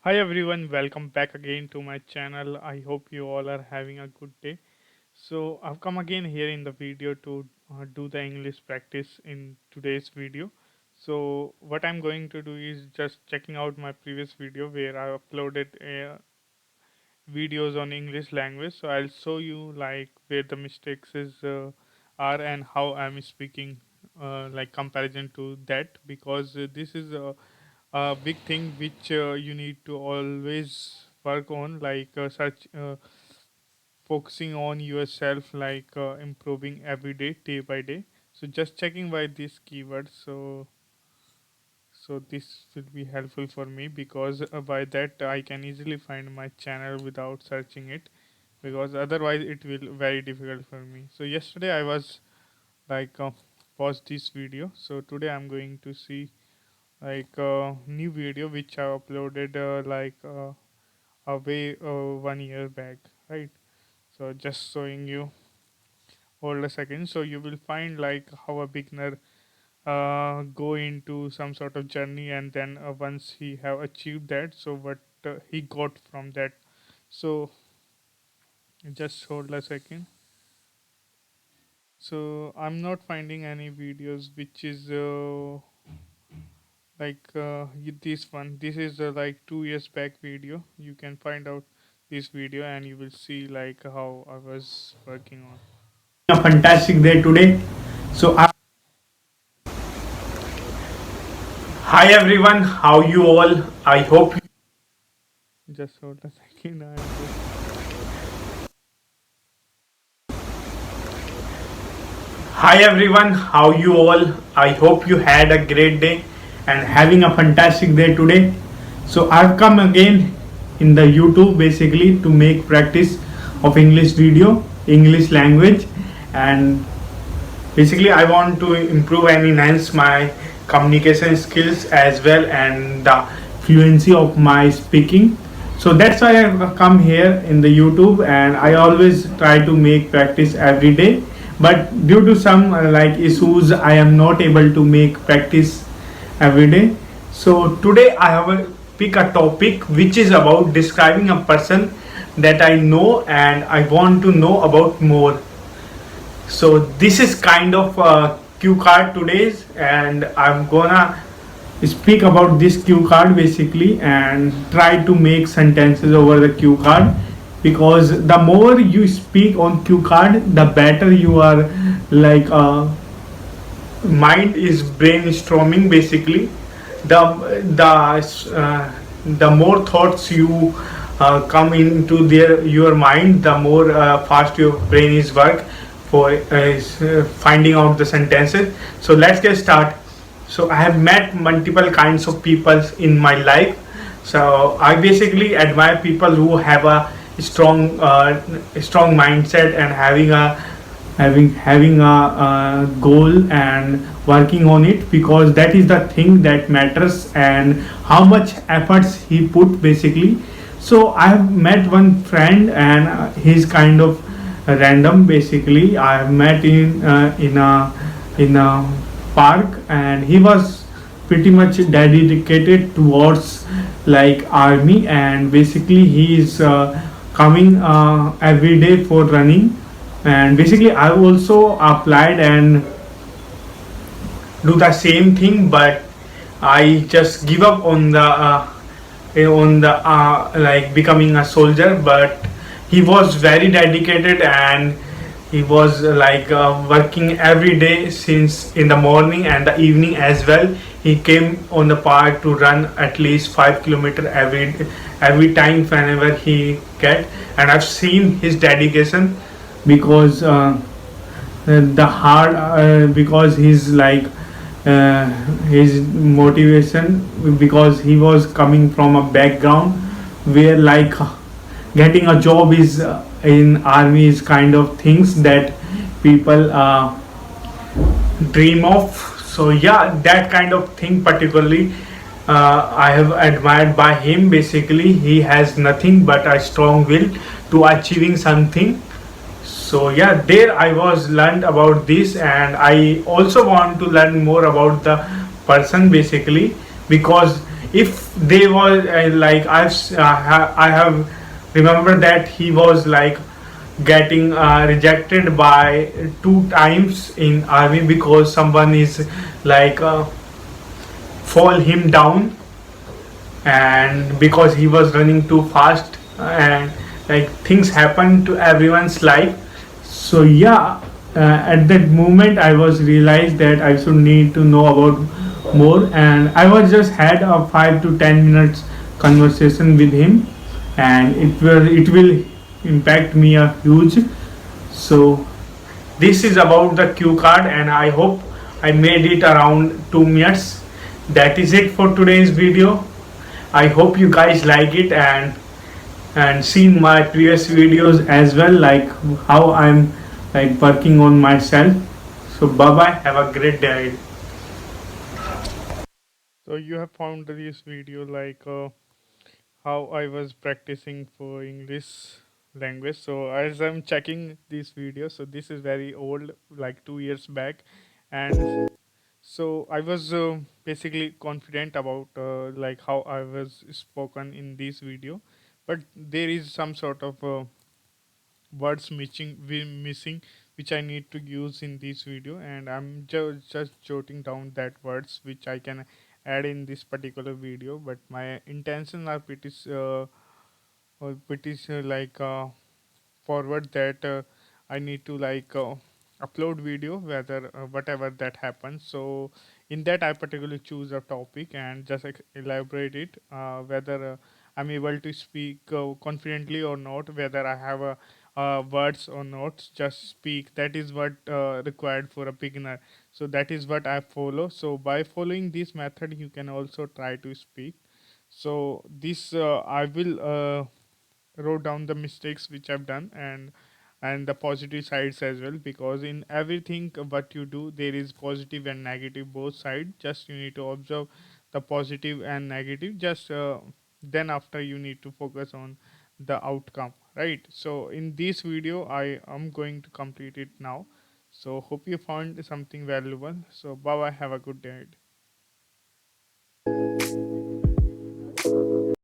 Hi everyone, welcome back again to my channel. I hope you all are having a good day. So I've come again here in the video to do the English practice in today's video. So what I'm going to do is just checking out my previous video where I uploaded videos on English language. So I'll show you like where the mistakes are and how I'm speaking like comparison to that because this is a big thing which you need to always work on like such focusing on yourself like improving every day by day. So just checking by these keywords. So this will be helpful for me because by that I can easily find my channel without searching it, because otherwise it will very difficult for me. So yesterday I was like paused this video, so today I'm going to see like a new video which I uploaded away 1 year back, right? So just showing you, hold a second. So you will find like how a beginner go into some sort of journey, and then once he have achieved that, so what he got from that. So just hold a second. So I'm not finding any videos which is this one. This is like 2 years back video. You can find out this video and you will see like how I was working on. A fantastic day today. So, hi everyone, how you all? I hope. Just hold a second. I'm just Hi everyone, how you all? I hope you had a great day and having a fantastic day today. So, I've come again in the YouTube basically to make practice of English video, English language, and basically I want to improve and enhance my communication skills as well and the fluency of my speaking. So that's why I've come here in the YouTube, and I always try to make practice every day, but due to some like issues I am not able to make practice every day. So today I have pick a topic which is about describing a person that I know and I want to know about more. So this is kind of a cue card today's, and I'm gonna speak about this cue card basically and try to make sentences over the cue card, because the more you speak on cue card the better you are like mind is brainstorming basically. The more thoughts you come into your mind, the more fast your brain is work for finding out the sentences. So let's get started. So I have met multiple kinds of people in my life. So I basically admire people who have a strong mindset and having a goal and working on it, because that is the thing that matters and how much efforts he put basically. So I have met one friend, and he's kind of random basically. I have met in a park, and he was pretty much dedicated towards like army, and basically he is coming every day for running. And basically I also applied and do the same thing, but I just give up on the like becoming a soldier. But he was very dedicated, and he was working every day since in the morning and the evening as well. He came on the park to run at least 5 kilometers every time whenever he get. And I've seen his dedication, because the hard because his motivation, because he was coming from a background where like getting a job is in army is kind of things that people dream of. So yeah, that kind of thing particularly I have admired by him. Basically he has nothing but a strong will to achieving something. So yeah, there I was learned about this, and I also want to learn more about the person basically, because if they was like I have remember that he was like getting rejected by 2 times in army because someone is like fall him down, and because he was running too fast, and like things happen to everyone's life. So yeah, at that moment I was realized that I should need to know about more, and I was just had a 5 to 10 minutes conversation with him, and it will impact me a huge. So this is about the cue card, and I hope I made it around 2 minutes. That is it for today's video. I hope you guys like it, and seen my previous videos as well, like how I'm like working on myself. So bye bye, have a great day. So you have found this video like how I was practicing for English language. So as I'm checking this video, so this is very old, like 2 years back, and so I was basically confident about like how I was spoken in this video, but there is some sort of words missing which I need to use in this video, and I'm just jotting down that words which I can add in this particular video. But my intentions are pretty like forward that I need to like upload video whether whatever that happens. So in that I particularly choose a topic and just elaborate it whether I'm able to speak confidently or not, whether I have a words or not, just speak. That is what required for a beginner. So that is what I follow. So by following this method you can also try to speak. So this I will wrote down the mistakes which I've done, and the positive sides as well, because in everything what you do there is positive and negative both sides. Just you need to observe the positive and negative. Just then after you need to focus on the outcome, right? So in this video I am going to complete it now. So hope you found something valuable. So bye bye, have a good day.